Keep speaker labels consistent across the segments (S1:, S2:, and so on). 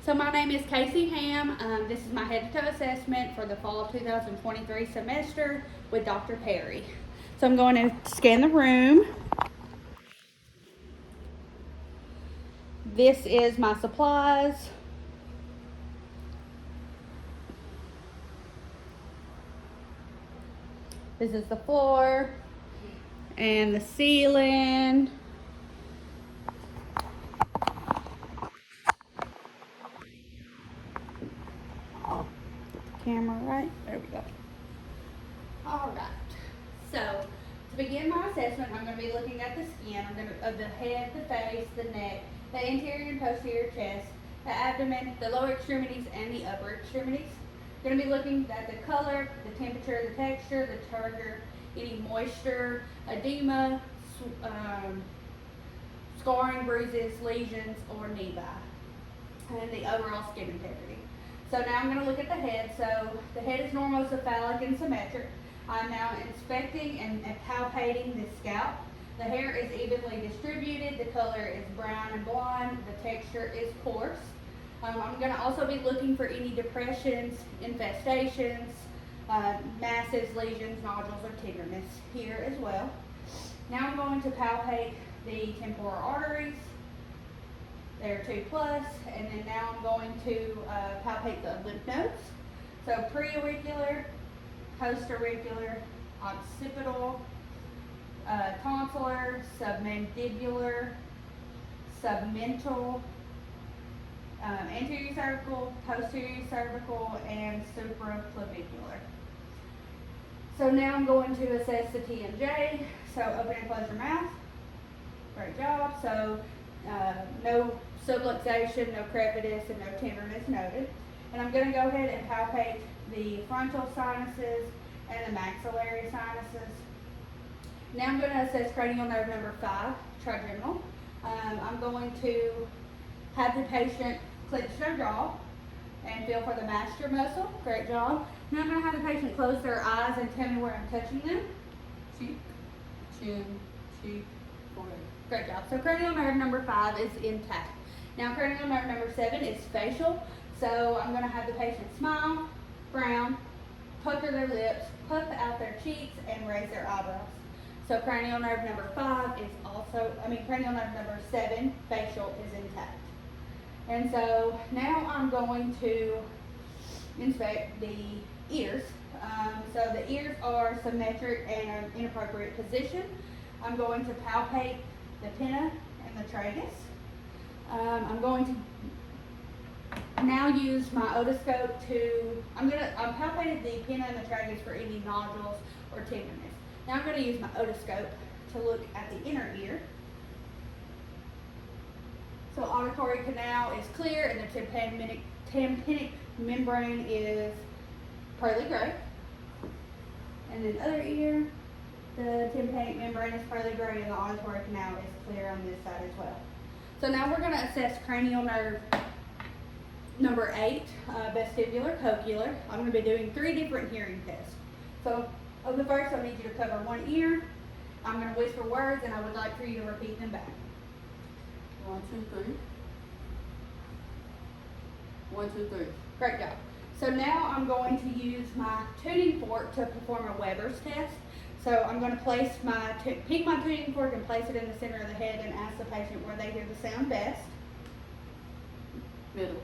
S1: So my name is Kase Hamm. This is my head-to-toe assessment for the fall of 2023 semester with Dr. Perry. So I'm going to scan the room. This is my supplies. This is the floor and the ceiling. Camera right, there we go. All right, so to begin my assessment, I'm going to be looking at the skin. Of the head, the face, the neck, the interior and posterior chest, the abdomen, the lower extremities, and the upper extremities. I'm going to be looking at the color, the temperature, the texture, the turgor, any moisture, edema, scarring, bruises, lesions, or nevi, and the overall skin integrity. So now I'm going to look at the head. So the head is normocephalic and symmetric. I'm now inspecting and palpating the scalp. The hair is evenly distributed. The color is brown and blonde. The texture is coarse. I'm going to also be looking for any depressions, infestations, masses, lesions, nodules, or tenderness here as well. Now I'm going to palpate the temporal arteries. There are 2 plus, and then now I'm going to palpate the lymph nodes. So preauricular, postauricular, occipital, tonsillar, submandibular, submental, anterior cervical, posterior cervical, and supraclavicular. So now I'm going to assess the TMJ. So open and close your mouth. Great job. So no subluxation, no crepitus, and no tenderness noted. And I'm going to go ahead and palpate the frontal sinuses and the maxillary sinuses. Now I'm going to assess cranial nerve number 5, trigeminal. I'm going to have the patient clench their jaw and feel for the masseter muscle. Great job. Now I'm going to have the patient close their eyes and tell me where I'm touching them. Cheek, chin, cheek, forehead. Great job. So cranial nerve number 5 is intact. Now cranial nerve number 7 is facial. So I'm going to have the patient smile, frown, pucker their lips, puff out their cheeks, and raise their eyebrows. So cranial nerve number 5 is cranial nerve number 7, facial, is intact. And so now I'm going to inspect the ears. So the ears are symmetric and an inappropriate position. I'm going to palpate the pinna and the tragus. I'm going to now use my otoscope to, I'm palpated the pinna and the tragus for any nodules or tenderness. Now I'm going to use my otoscope to look at the inner ear. So auditory canal is clear and the tympanic membrane is pearly gray. And then other ear, the tympanic membrane is pearly gray and the auditory canal is clear on this side as well. So now we're going to assess cranial nerve number 8, vestibular cochlear. I'm going to be doing 3 different hearing tests. So the first, I need you to cover one ear. I'm going to whisper words and I would like for you to repeat them back.
S2: 1, 2, 3. 1, 2, 3.
S1: Great job. So now I'm going to use my tuning fork to perform a Weber's test. So I'm going to place pick my tuning fork and place it in the center of the head and ask the patient where they hear the sound best.
S2: Middle.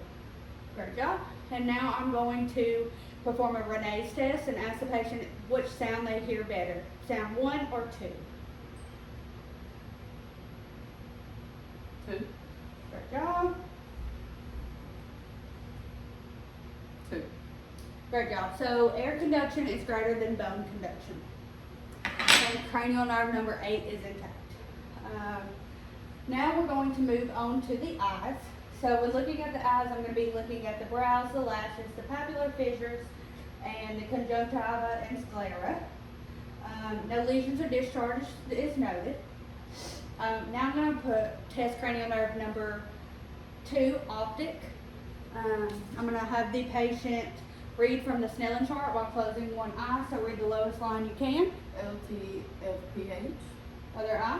S1: Great job. And now I'm going to perform a Renee's test and ask the patient which sound they hear better, sound 1 or 2.
S2: 2.
S1: Great job.
S2: 2.
S1: Great job. So air conduction is greater than bone conduction. And cranial nerve number 8 is intact. Now we're going to move on to the eyes. So when looking at the eyes, I'm going to be looking at the brows, the lashes, the papular fissures, and the conjunctiva and sclera. No lesions or discharge is noted. Now I'm going to test cranial nerve number 2, optic. I'm going to have the patient read from the Snellen chart while closing one eye. So read the lowest line you can.
S2: LTFPH.
S1: Other eye.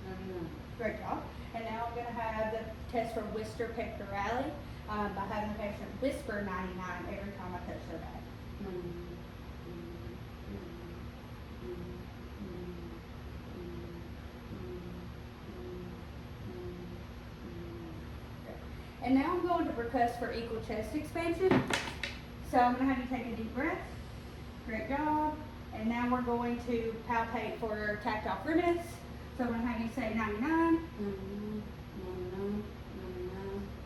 S1: Great job. And now I'm going to have the test for Worcester pectorale by having the patient whisper 99 every time I touch their back. And now I'm going to percuss for equal chest expansion. So I'm going to have you take a deep breath. Great job. And now we're going to palpate for tactile primitus. So I'm going to have you say 99.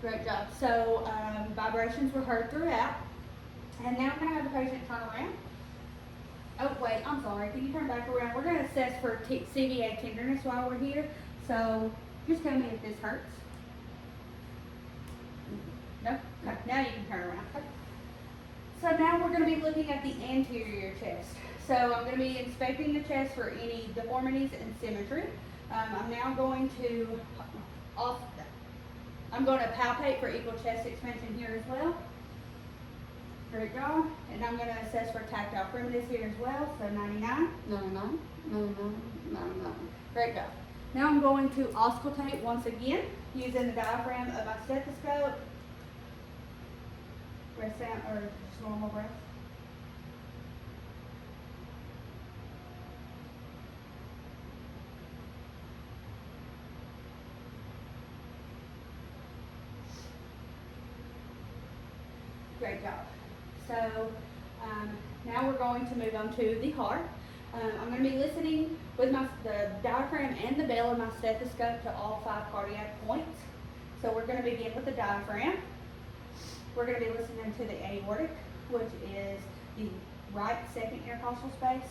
S1: Great job. So vibrations were heard throughout. And now I'm going to have the patient turn around. Oh, wait, I'm sorry. Can you turn back around? We're going to assess for CVA tenderness while we're here. So just tell me if this hurts. No? Okay, now you can turn around. Okay. So now we're going to be looking at the anterior chest. So I'm going to be inspecting the chest for any deformities and symmetry. I'm now going to palpate for equal chest expansion here as well. Great job. And I'm going to assess for tactile primitus here as well. So 99. Great job. Now I'm going to auscultate once again using the diaphragm of my stethoscope. Breath sound, or just normal breath. Great job. So now we're going to move on to the heart. I'm going to be listening with the diaphragm and the bell of my stethoscope to all 5 cardiac points. So we're going to begin with the diaphragm. We're going to be listening to the aortic, which is the right second intercostal space,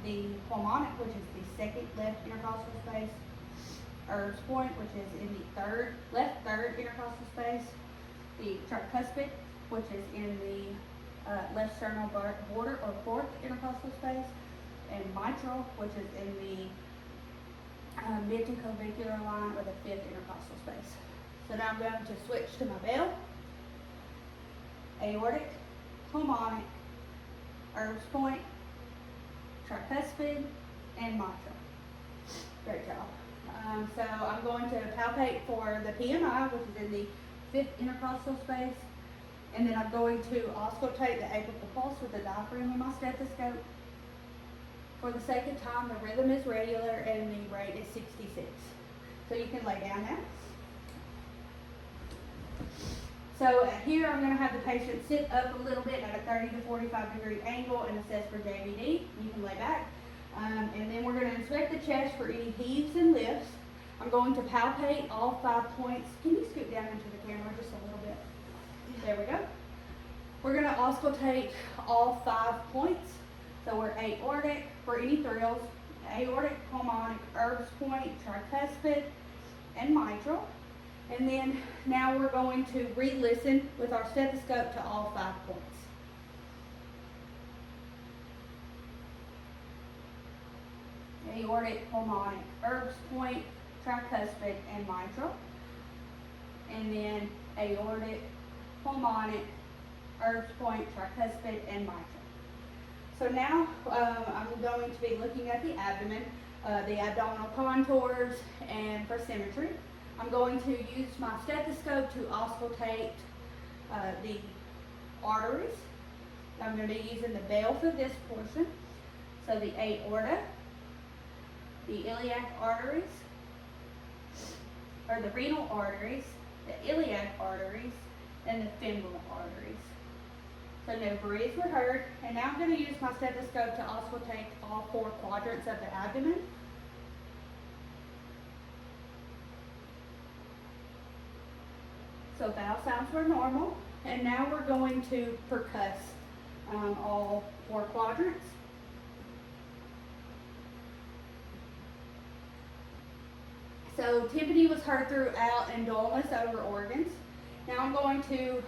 S1: the pulmonic, which is the second left intercostal space, Erb's point, which is in the left third intercostal space, the tricuspid, which is in the left sternal border or fourth intercostal space, and mitral, which is in the mid to clavicular line or the fifth intercostal space. So now I'm going to switch to my bell. Aortic, pulmonic, Erb's point, tricuspid, and mitral. Great job. So I'm going to palpate for the PMI, which is in the fifth intercostal space, and then I'm going to auscultate the apical pulse with the diaphragm of my stethoscope. For the second time, the rhythm is regular and the rate is 66. So you can lay down now. So here I'm going to have the patient sit up a little bit at a 30 to 45 degree angle and assess for JVD. You can lay back. And then we're going to inspect the chest for any heaves and lifts. I'm going to palpate all 5 points. Can you scoot down into the camera just a little bit? There we go. We're going to auscultate all 5 points. So we're aortic for any thrills, aortic, pulmonic, Erb's point, tricuspid, and mitral. And then now we're going to re-listen with our stethoscope to all 5 points. Aortic, pulmonic, Erb's point, tricuspid, and mitral. And then aortic, pulmonic, Erb's point, tricuspid, and mitral. So now I'm going to be looking at the abdomen, the abdominal contours, and for symmetry. I'm going to use my stethoscope to auscultate the arteries. I'm going to be using the bell for this portion. So the aorta, the iliac arteries, or the renal arteries, the iliac arteries, and the femoral arteries. So no breathes were heard. And now I'm going to use my stethoscope to auscultate all 4 quadrants of the abdomen. So vowel sounds were normal. And now we're going to percuss all 4 quadrants. So tympany was heard throughout and dullness over organs. Now I'm going to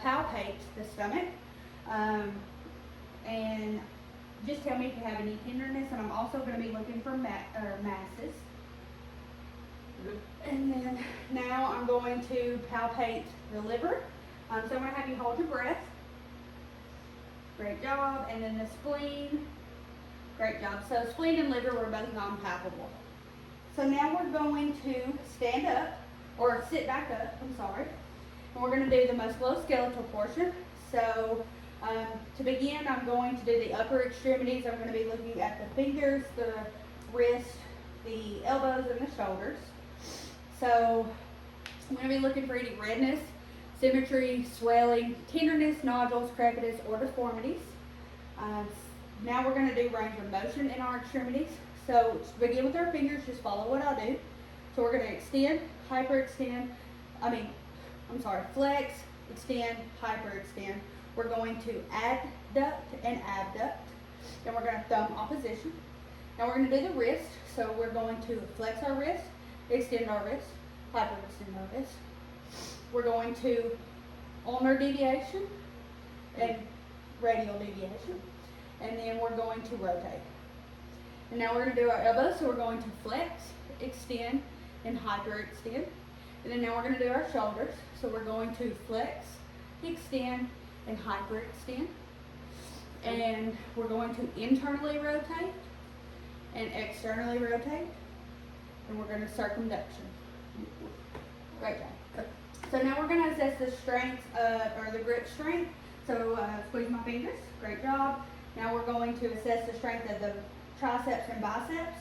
S1: palpate the stomach. And just tell me if you have any tenderness, and I'm also going to be looking for masses. And then now I'm going to palpate the liver. So I'm going to have you hold your breath. Great job. And then the spleen. Great job. So spleen and liver were both non-palpable. So now we're going to stand up, or sit back up, I'm sorry. And we're gonna do the musculoskeletal portion. So to begin, I'm going to do the upper extremities. I'm gonna be looking at the fingers, the wrist, the elbows, and the shoulders. So I'm gonna be looking for any redness, symmetry, swelling, tenderness, nodules, crepitus, or deformities. Now we're going to do range of motion in our extremities. So to begin with our fingers, just follow what I do. So we're going to extend, hyperextend, flex, extend, hyperextend. We're going to adduct and abduct. Then we're going to thumb opposition. Now we're going to do the wrist. So we're going to flex our wrist, extend our wrist, hyperextend our wrist. We're going to ulnar deviation and radial deviation. And then we're going to rotate. And now we're going to do our elbows. So we're going to flex, extend, and hyperextend. And then now we're going to do our shoulders. So we're going to flex, extend, and hyperextend. And we're going to internally rotate and externally rotate. And we're going to circumduction. Great job. So now we're going to assess the strength or the grip strength. So squeeze my fingers. Great job. Now we're going to assess the strength of the triceps and biceps.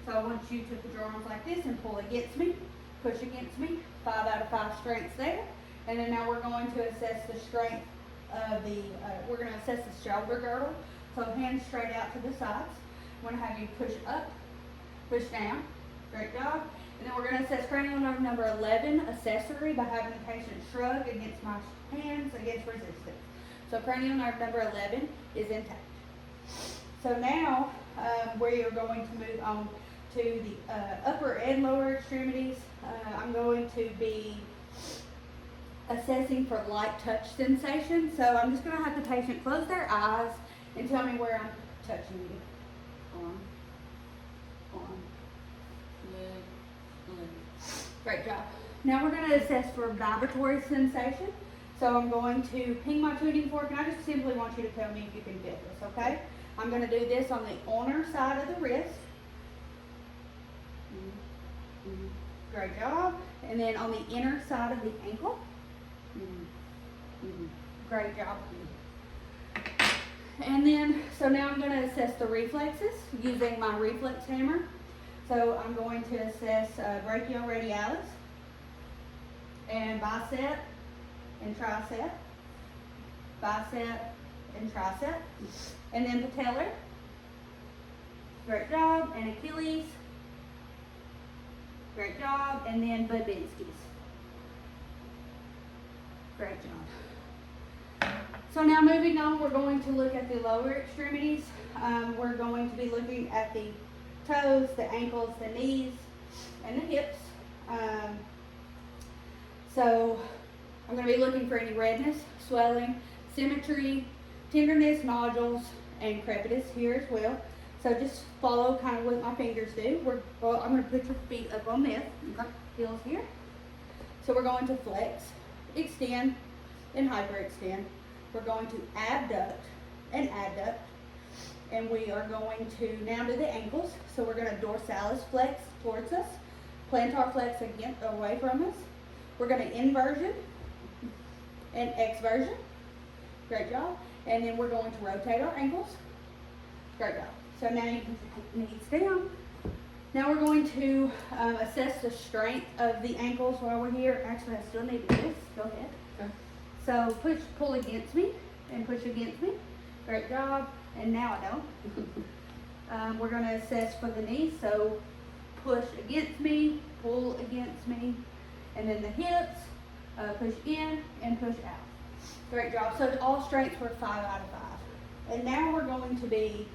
S1: So I want you to put your arms like this and pull against me, push against me. 5 out of 5 strengths there. And then now we're going to assess the strength of we're going to assess the shoulder girdle. So hands straight out to the sides. I'm going to have you push up, push down. Great job. And then we're going to assess cranial nerve number 11, accessory, by having the patient shrug against my hands against resistance. So cranial nerve number 11 is intact. So now we are going to move on to the upper and lower extremities. I'm going to be assessing for light touch sensation. So I'm just going to have the patient close their eyes and tell me where I'm touching you.
S2: Arm, leg, leg.
S1: Great job. Now we're going to assess for vibratory sensation. So I'm going to ping my tuning fork, and I just simply want you to tell me if you can feel this, okay? I'm going to do this on the ulnar side of the wrist. Great job. And then on the inner side of the ankle. Great job. And then, so now I'm going to assess the reflexes using my reflex hammer. So I'm going to assess brachioradialis and bicep and tricep, bicep and tricep, and then patellar. Great job. And Achilles. Great job. And then Babinski's. Great job. So now moving on, we're going to look at the lower extremities. We're going to be looking at the toes, the ankles, the knees, and the hips. So I'm going to be looking for any redness, swelling, symmetry, tenderness, nodules, and crepitus here as well. So just follow kind of what my fingers do. I'm going to put your feet up on this. Heels here. So we're going to flex, extend, and hyperextend. We're going to abduct and adduct. And we are going to now do the ankles. So we're going to dorsalis flex towards us, plantar flex away from us. We're going to inversion and exversion. Great job. And then we're going to rotate our ankles. Great job. So now you can put your knees down. Now we're going to assess the strength of the ankles while we're here. Actually, I still need this. Go ahead.
S2: Okay.
S1: So pull against me and push against me. Great job. And now I don't. We're going to assess for the knees. So push against me, pull against me, and then the hips, push in and push out. Great job. So all strengths were 5 out of 5. And now we're going to be,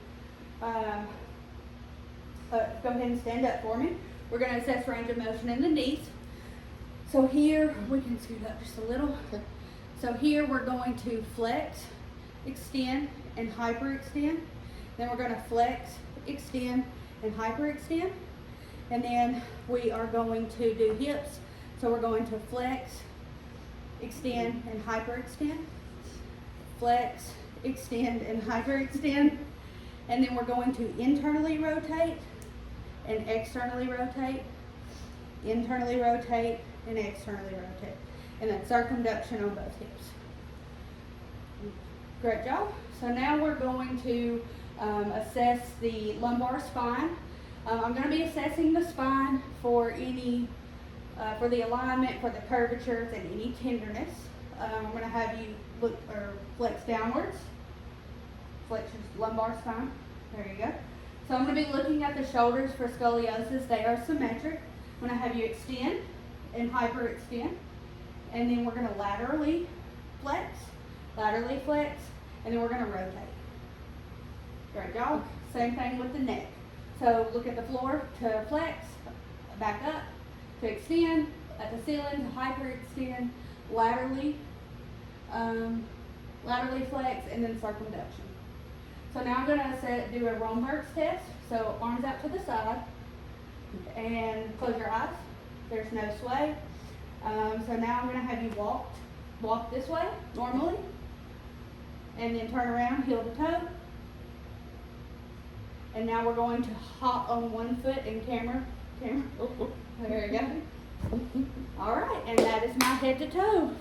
S1: go ahead and stand up for me. We're going to assess range of motion in the knees. So here, we can scoot up just a little. So here we're going to flex, extend, and hyperextend. Then we're going to flex, extend, and hyperextend. And then we are going to do hips. So we're going to flex, extend, and hyperextend. Flex, extend, and hyperextend. And then we're going to internally rotate and externally rotate, internally rotate, and externally rotate. And then circumduction on both hips. Great job. So now we're going to assess the lumbar spine. I'm going to be assessing the spine for any, for the alignment, for the curvatures, and any tenderness. I'm going to have you look or flex downwards. Flex your lumbar spine. There you go. So I'm going to be looking at the shoulders for scoliosis. They are symmetric. I'm going to have you extend and hyperextend. And then we're going to laterally flex, and then we're going to rotate. Great job. Same thing with the neck. So look at the floor to flex, back up, to extend, at the ceiling to hyperextend, laterally flex, and then circumduction. So now I'm going to do a Romberg's test. So arms out to the side, and close your eyes. There's no sway. So now I'm going to have you walk this way normally, and then turn around heel to toe. And now we're going to hop on one foot in camera. There you go. All right, and that is my head to toe.